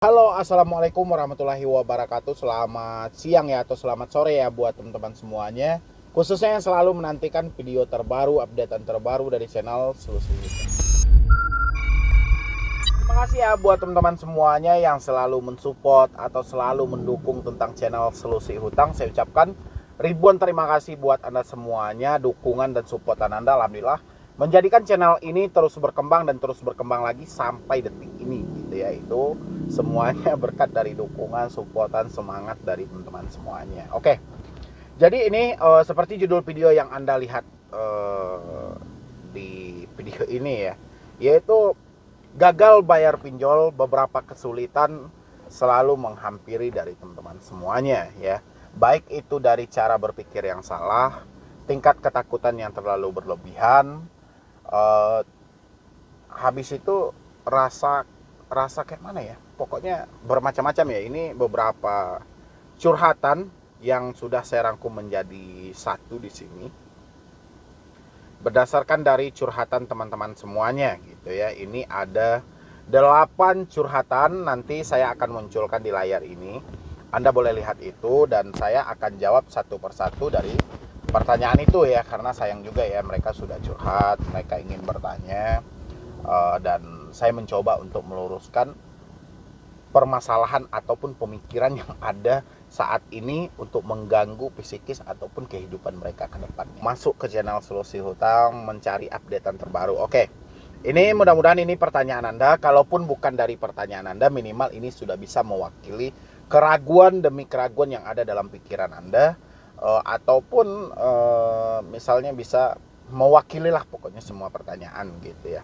Halo, assalamualaikum warahmatullahi wabarakatuh. Selamat siang ya, atau selamat sore ya buat teman-teman semuanya. Khususnya yang selalu menantikan video terbaru, updatean terbaru dari channel Solusi Hutang. Terima kasih ya buat teman-teman semuanya yang selalu mensupport atau selalu mendukung tentang channel Solusi Hutang. Saya ucapkan ribuan terima kasih buat Anda semuanya, dukungan dan supportan Anda. Alhamdulillah menjadikan channel ini terus berkembang dan terus berkembang lagi sampai detik ini gitu ya. Itu semuanya berkat dari dukungan, supportan, semangat dari teman-teman semuanya. Oke, jadi ini seperti judul video yang Anda lihat di video ini ya, yaitu gagal bayar pinjol, beberapa kesulitan selalu menghampiri dari teman-teman semuanya ya. Baik itu dari cara berpikir yang salah, tingkat ketakutan yang terlalu berlebihan, habis itu rasa kayak mana ya, pokoknya bermacam-macam ya. Ini beberapa curhatan yang sudah saya rangkum menjadi satu di sini berdasarkan dari curhatan teman-teman semuanya gitu ya. Ini ada 8 curhatan, nanti saya akan munculkan di layar ini. Anda boleh lihat itu dan saya akan jawab satu persatu dari pertanyaan itu ya, karena sayang juga ya, mereka sudah curhat, mereka ingin bertanya, dan saya mencoba untuk meluruskan permasalahan ataupun pemikiran yang ada saat ini untuk mengganggu psikis ataupun kehidupan mereka ke depannya. Masuk ke channel Solusi Hutang, mencari updatean terbaru. Oke, ini mudah-mudahan ini pertanyaan Anda. Kalaupun bukan dari pertanyaan Anda, minimal ini sudah bisa mewakili keraguan demi keraguan yang ada dalam pikiran Anda, ataupun misalnya bisa mewakili lah pokoknya semua pertanyaan gitu ya.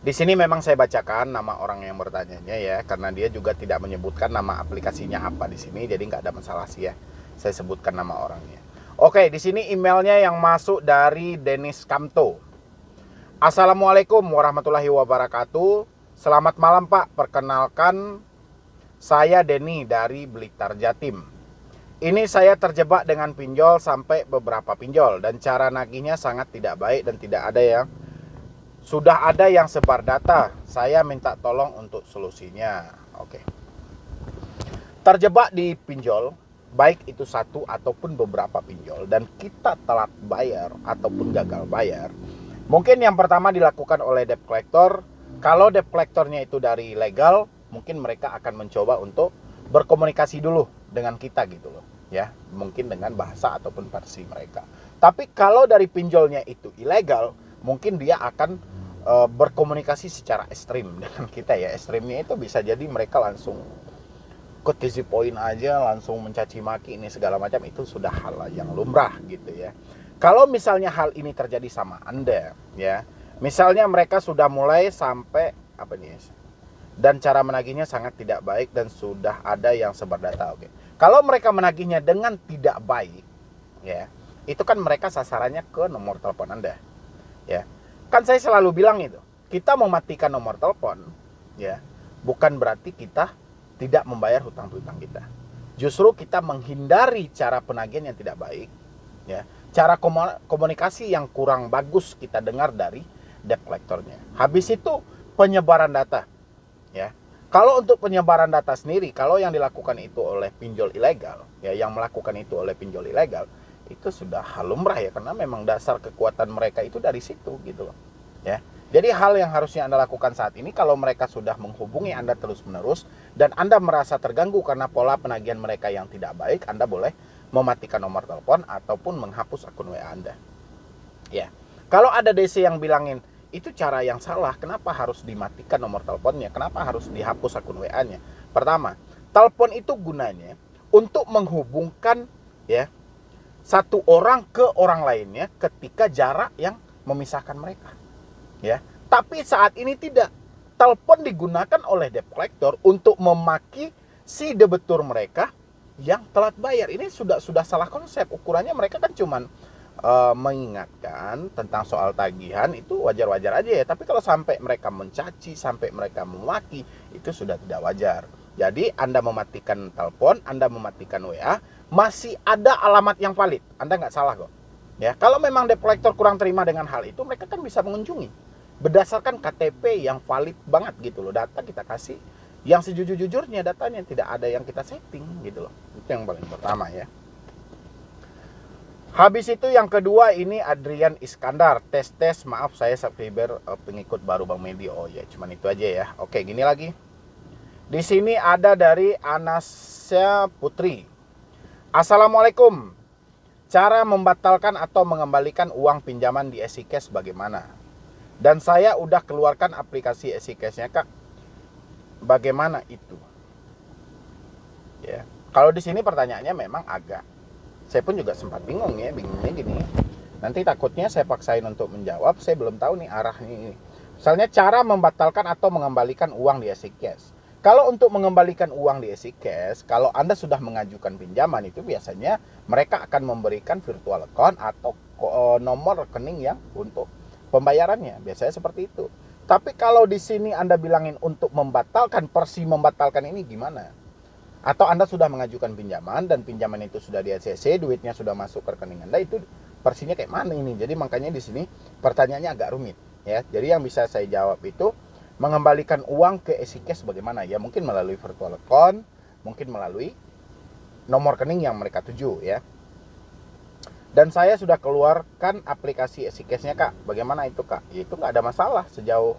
Di sini memang saya bacakan nama orang yang bertanyanya ya, karena dia juga tidak menyebutkan nama aplikasinya apa di sini, jadi nggak ada masalah sih ya. Saya sebutkan nama orangnya. Oke, di sini emailnya yang masuk dari Dennis Kamto. Assalamualaikum warahmatullahi wabarakatuh. Selamat malam Pak, perkenalkan saya Denny dari Blitar Jatim. Ini saya terjebak dengan pinjol sampai beberapa pinjol dan cara nagihnya sangat tidak baik dan sudah ada yang sebar data. Saya minta tolong untuk solusinya. Oke. Terjebak di pinjol, baik itu satu ataupun beberapa pinjol, dan kita telat bayar ataupun gagal bayar. Mungkin yang pertama dilakukan oleh debt collector. Kalau debt collectornya itu dari legal, mungkin mereka akan mencoba untuk berkomunikasi dulu dengan kita gitu loh. Ya, mungkin dengan bahasa ataupun versi mereka. Tapi kalau dari pinjolnya itu ilegal, mungkin dia akan berkomunikasi secara ekstrim dengan kita ya. Ekstrimnya itu bisa jadi mereka langsung ke easy point aja, langsung mencaci maki ini segala macam. Itu sudah hal yang lumrah gitu ya. Kalau misalnya hal ini terjadi sama Anda ya, misalnya mereka sudah mulai sampai apa nih, dan cara menagihnya sangat tidak baik dan sudah ada yang sebar data. Oke. Kalau mereka menagihnya dengan tidak baik ya, itu kan mereka sasarannya ke nomor telepon Anda ya. Kan saya selalu bilang itu, kita mematikan nomor telepon ya, bukan berarti kita tidak membayar hutang piutang kita. Justru kita menghindari cara penagihan yang tidak baik ya, cara komunikasi yang kurang bagus kita dengar dari debt collectornya. Habis itu penyebaran data ya. Kalau untuk penyebaran data sendiri, kalau yang dilakukan itu oleh pinjol ilegal ya, yang melakukan itu oleh pinjol ilegal, itu sudah hal lumrah ya, karena memang dasar kekuatan mereka itu dari situ gitu loh ya. Jadi hal yang harusnya Anda lakukan saat ini, kalau mereka sudah menghubungi Anda terus-menerus dan Anda merasa terganggu karena pola penagihan mereka yang tidak baik, Anda boleh mematikan nomor telepon ataupun menghapus akun WA Anda ya. Kalau ada DC yang bilangin itu cara yang salah, kenapa harus dimatikan nomor teleponnya, kenapa harus dihapus akun WA-nya? Pertama, telepon itu gunanya untuk menghubungkan ya satu orang ke orang lainnya ketika jarak yang memisahkan mereka ya. Tapi saat ini tidak. Telepon digunakan oleh debt collector untuk memaki si debitur mereka yang telat bayar. Ini sudah salah konsep. Ukurannya mereka kan cuman mengingatkan tentang soal tagihan, itu wajar-wajar aja ya. Tapi kalau sampai mereka mencaci, sampai mereka memaki, itu sudah tidak wajar. Jadi Anda mematikan telepon, Anda mematikan WA, masih ada alamat yang valid. Anda nggak salah kok ya. Kalau memang debt collector kurang terima dengan hal itu, mereka kan bisa mengunjungi berdasarkan KTP yang valid banget gitu loh. Data kita kasih Yang sejujur-jujurnya datanya, tidak ada yang kita setting gitu loh. Itu yang paling pertama ya. Habis itu yang kedua ini Adrian Iskandar. Tes, maaf saya subscriber pengikut baru Bang Medi. Oh ya, cuman itu aja ya. Oke, gini lagi. Di sini ada dari Anasya Putri. Assalamualaikum. Cara membatalkan atau mengembalikan uang pinjaman di EasyCash bagaimana? Dan saya udah keluarkan aplikasi EasyCash-nya, Kak. Bagaimana itu? Ya. Kalau di sini pertanyaannya memang agak, saya pun juga sempat bingung ya, bingungnya gini. Nanti takutnya saya paksain untuk menjawab, saya belum tahu nih arahnya ini. Misalnya cara membatalkan atau mengembalikan uang di EasyCash. Kalau untuk mengembalikan uang di EasyCash, kalau Anda sudah mengajukan pinjaman itu biasanya mereka akan memberikan virtual account atau nomor rekening yang untuk pembayarannya. Biasanya seperti itu. Tapi kalau di sini Anda bilangin untuk membatalkan, persi membatalkan ini gimana? Atau Anda sudah mengajukan pinjaman dan pinjaman itu sudah di ACC, duitnya sudah masuk ke rekening Anda, itu persinya kayak mana ini? Jadi makanya di sini pertanyaannya agak rumit ya. Jadi yang bisa saya jawab itu mengembalikan uang ke EasyCash bagaimana? Ya mungkin melalui virtual account, mungkin melalui nomor rekening yang mereka tuju ya. Dan saya sudah keluarkan aplikasi EasyCash-nya, Kak. Bagaimana itu, Kak? Ya, itu nggak ada masalah. Sejauh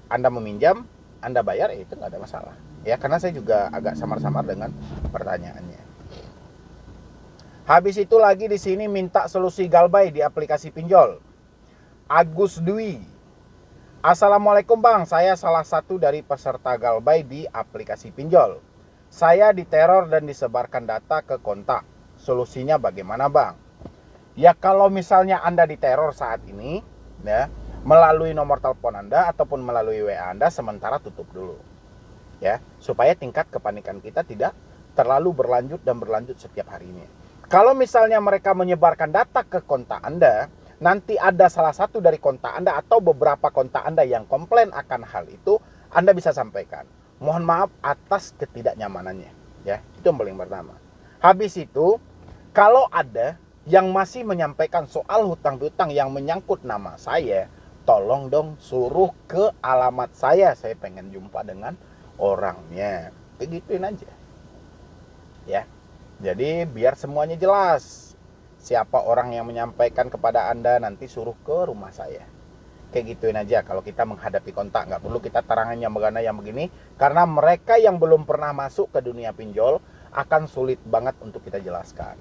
Anda meminjam, Anda bayar, ya itu nggak ada masalah. Ya, karena saya juga agak samar-samar dengan pertanyaannya. Habis itu lagi di sini minta solusi Galbay di aplikasi pinjol. Agus Dwi. Assalamualaikum Bang, saya salah satu dari peserta Galbay di aplikasi pinjol. Saya diteror dan disebarkan data ke kontak. Solusinya bagaimana, Bang? Ya kalau misalnya Anda diteror saat ini ya, melalui nomor telepon Anda ataupun melalui WA Anda, sementara tutup dulu. Ya, supaya tingkat kepanikan kita tidak terlalu berlanjut dan berlanjut setiap harinya. Kalau misalnya mereka menyebarkan data ke kontak Anda, nanti ada salah satu dari kontak Anda atau beberapa kontak Anda yang komplain akan hal itu, Anda bisa sampaikan. Mohon maaf atas ketidaknyamanannya, ya. Itu yang paling pertama. Habis itu, kalau ada yang masih menyampaikan soal hutang-hutang yang menyangkut nama saya, tolong dong suruh ke alamat saya pengen jumpa dengan orangnya. Begituin aja. Ya. Jadi biar semuanya jelas. Siapa orang yang menyampaikan kepada Anda, nanti suruh ke rumah saya. Kayak gituin aja kalau kita menghadapi kontak. Nggak perlu kita terangannya begana yang begini. Karena mereka yang belum pernah masuk ke dunia pinjol akan sulit banget untuk kita jelaskan.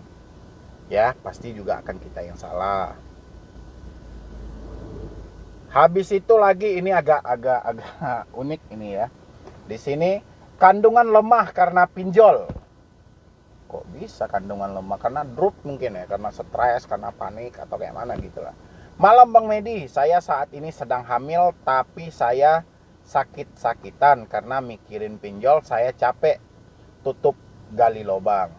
Ya, pasti juga akan kita yang salah. Habis itu lagi ini agak unik ini ya. Di sini kandungan lemah karena pinjol. Kok bisa kandungan lemah? Karena drop mungkin ya, karena stres, karena panik atau kayak mana gitu lah. Malam Bang Medi, saya saat ini sedang hamil tapi saya sakit-sakitan karena mikirin pinjol, saya capek tutup gali lubang.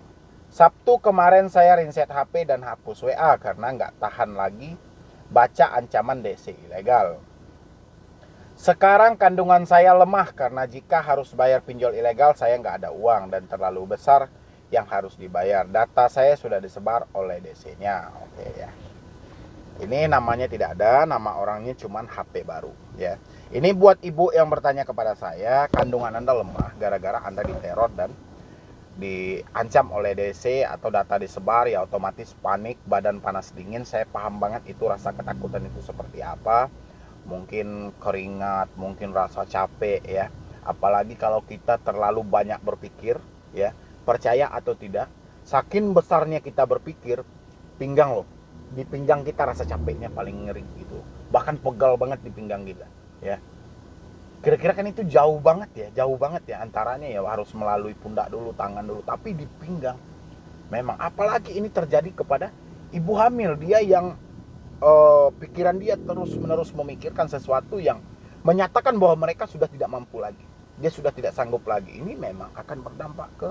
Sabtu kemarin saya reset HP dan hapus WA karena nggak tahan lagi baca ancaman DC ilegal. Sekarang kandungan saya lemah karena jika harus bayar pinjol ilegal saya nggak ada uang dan terlalu besar yang harus dibayar. Data saya sudah disebar oleh DC-nya. Oke ya. Ini namanya tidak ada, nama orangnya cuman HP baru ya. Ini buat ibu yang bertanya kepada saya, kandungan Anda lemah gara-gara Anda diteror dan diancam oleh DC atau data disebar, ya otomatis panik, badan panas dingin. Saya paham banget itu rasa ketakutan itu seperti apa. Mungkin keringat, mungkin rasa capek ya. Apalagi kalau kita terlalu banyak berpikir ya. Percaya atau tidak, saking besarnya kita berpikir, pinggang loh. Di pinggang kita rasa capeknya paling ngeri gitu. Bahkan pegal banget di pinggang kita ya. Kira-kira kan itu jauh banget ya antaranya ya harus melalui pundak dulu, tangan dulu, tapi di pinggang. Memang apalagi ini terjadi kepada ibu hamil, dia yang pikiran dia terus-menerus memikirkan sesuatu yang menyatakan bahwa mereka sudah tidak mampu lagi. Dia sudah tidak sanggup lagi. Ini memang akan berdampak ke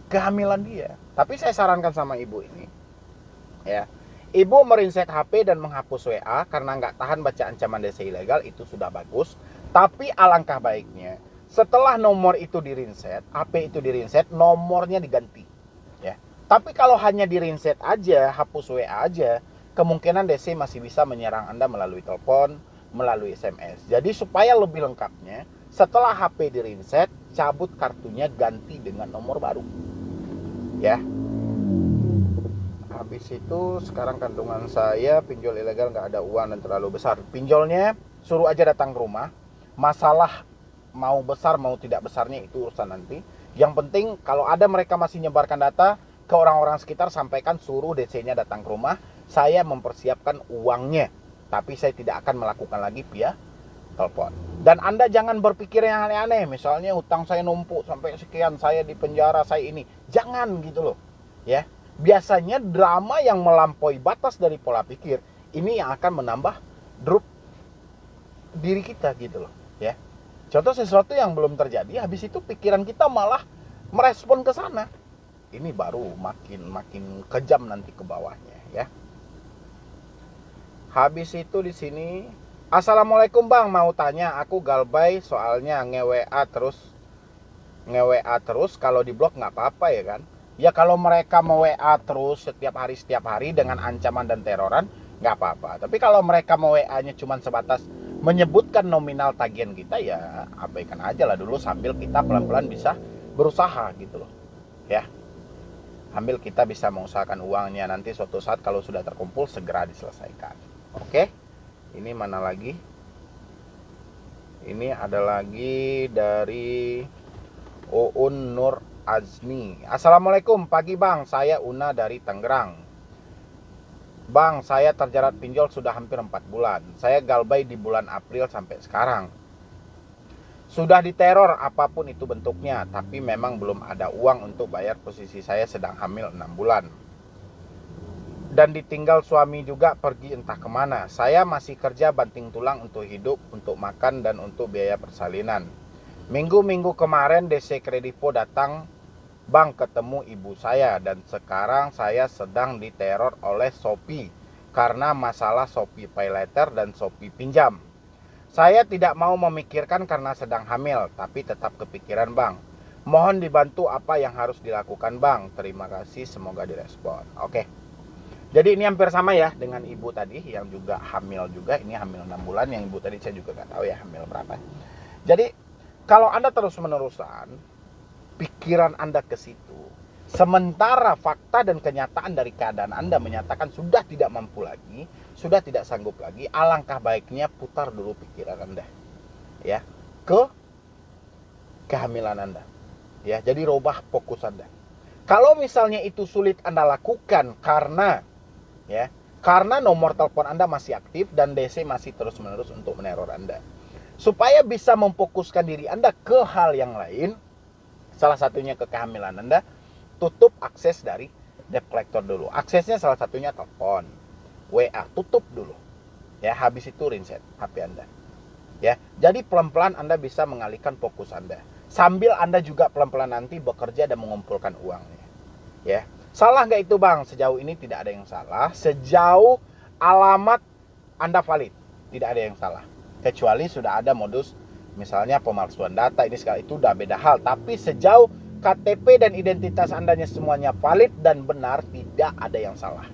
kehamilan dia. Tapi saya sarankan sama ibu ini ya. Ibu merinset HP dan menghapus WA karena nggak tahan baca ancaman DC ilegal, itu sudah bagus. Tapi alangkah baiknya setelah nomor itu dirinset, HP itu dirinset, nomornya diganti ya. Tapi kalau hanya dirinset aja, hapus WA aja, kemungkinan DC masih bisa menyerang Anda melalui telepon, melalui SMS. Jadi supaya lebih lengkapnya, Setelah HP di reset, cabut kartunya, ganti dengan nomor baru. Ya. Habis itu sekarang kandungan saya pinjol ilegal, nggak ada uang dan terlalu besar. Pinjolnya suruh aja datang ke rumah. Masalah mau besar mau tidak besarnya itu urusan nanti. Yang penting kalau ada mereka masih nyebarkan data ke orang-orang sekitar, sampaikan suruh DC-nya datang ke rumah. Saya mempersiapkan uangnya, tapi saya tidak akan melakukan lagi via telepon. Dan Anda jangan berpikir yang aneh-aneh. Misalnya hutang saya numpuk sampai sekian, saya di penjara, saya ini. Jangan gitu loh. Ya. Biasanya drama yang melampaui batas dari pola pikir ini yang akan menambah drop diri kita gitu loh, ya. Contoh sesuatu yang belum terjadi, habis itu pikiran kita malah merespon ke sana. Ini baru makin kejam nanti ke bawahnya, ya. Habis itu di sini, Assalamualaikum Bang, mau tanya, aku galbay soalnya nge-WA terus, kalau di blok nggak apa-apa ya kan? Ya kalau mereka mau WA terus setiap hari dengan ancaman dan teroran, nggak apa-apa. Tapi kalau mereka mau WA-nya cuma sebatas menyebutkan nominal tagihan kita, ya abaikan aja lah dulu sambil kita pelan-pelan bisa berusaha gitu loh. Ya, sambil kita bisa mengusahakan uangnya, nanti suatu saat kalau sudah terkumpul segera diselesaikan. Oke, ini mana lagi? Ini ada lagi dari Uun Nur Azmi. Assalamualaikum, pagi Bang, saya Una dari Tangerang. Bang, saya terjerat pinjol sudah hampir 4 bulan. Saya galbay di bulan April sampai sekarang. Sudah diteror apapun itu bentuknya, tapi memang belum ada uang untuk bayar, posisi saya sedang hamil 6 bulan. Dan ditinggal suami juga pergi entah kemana. Saya masih kerja banting tulang untuk hidup, untuk makan dan untuk biaya persalinan. Minggu-minggu kemarin DC Kredivo datang, Bang, ketemu ibu saya, dan sekarang saya sedang diteror oleh Shopee karena masalah Shopee Pay Later dan Shopee Pinjam. Saya tidak mau memikirkan karena sedang hamil, tapi tetap kepikiran Bang. Mohon dibantu apa yang harus dilakukan Bang. Terima kasih, semoga direspon. Oke. Jadi ini hampir sama ya dengan ibu tadi yang juga hamil juga. Ini hamil 6 bulan, yang ibu tadi saya juga nggak tahu ya hamil berapa. Jadi kalau Anda terus-menerusan pikiran Anda ke situ, sementara fakta dan kenyataan dari keadaan Anda menyatakan sudah tidak mampu lagi, sudah tidak sanggup lagi, alangkah baiknya putar dulu pikiran Anda, ya, ke kehamilan Anda, ya. Jadi robah fokus Anda. Kalau misalnya itu sulit Anda lakukan karena nomor telepon Anda masih aktif dan DC masih terus-menerus untuk meneror Anda, supaya bisa memfokuskan diri Anda ke hal yang lain, salah satunya ke kehamilan Anda, tutup akses dari debt collector dulu. Aksesnya salah satunya telepon, WA, tutup dulu. Ya, habis itu reset HP Anda. Ya, jadi pelan-pelan Anda bisa mengalihkan fokus Anda. Sambil Anda juga pelan-pelan nanti bekerja dan mengumpulkan uangnya. Ya. Salah nggak itu Bang? Sejauh ini tidak ada yang salah. Sejauh alamat Anda valid, tidak ada yang salah. Kecuali sudah ada modus misalnya pemalsuan data, ini sekali itu udah beda hal. Tapi sejauh KTP dan identitas Andanya semuanya valid dan benar, tidak ada yang salah.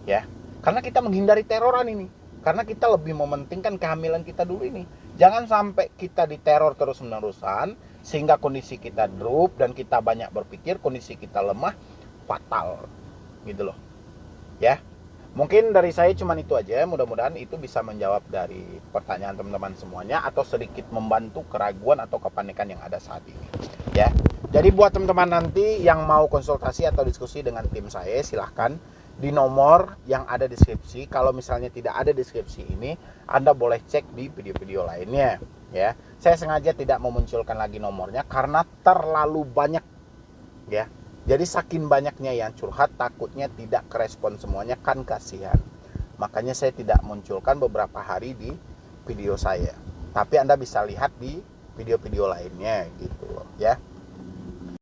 Ya, karena kita menghindari teroran ini. Karena kita lebih mementingkan kehamilan kita dulu ini. Jangan sampai kita diteror terus-menerusan sehingga kondisi kita drop dan kita banyak berpikir, kondisi kita lemah, fatal. Gitu loh. Ya. Mungkin dari saya cuma itu aja, mudah-mudahan itu bisa menjawab dari pertanyaan teman-teman semuanya atau sedikit membantu keraguan atau kepanikan yang ada saat ini. Ya. Jadi buat teman-teman nanti yang mau konsultasi atau diskusi dengan tim saya, silahkan di nomor yang ada di deskripsi. Kalau misalnya tidak ada deskripsi ini, Anda boleh cek di video-video lainnya. Ya. Saya sengaja tidak memunculkan lagi nomornya karena terlalu banyak. Ya. Jadi saking banyaknya yang curhat, takutnya tidak kerespon semuanya, kan kasihan. Makanya saya tidak munculkan beberapa hari di video saya. Tapi Anda bisa lihat di video-video lainnya gitu loh, ya.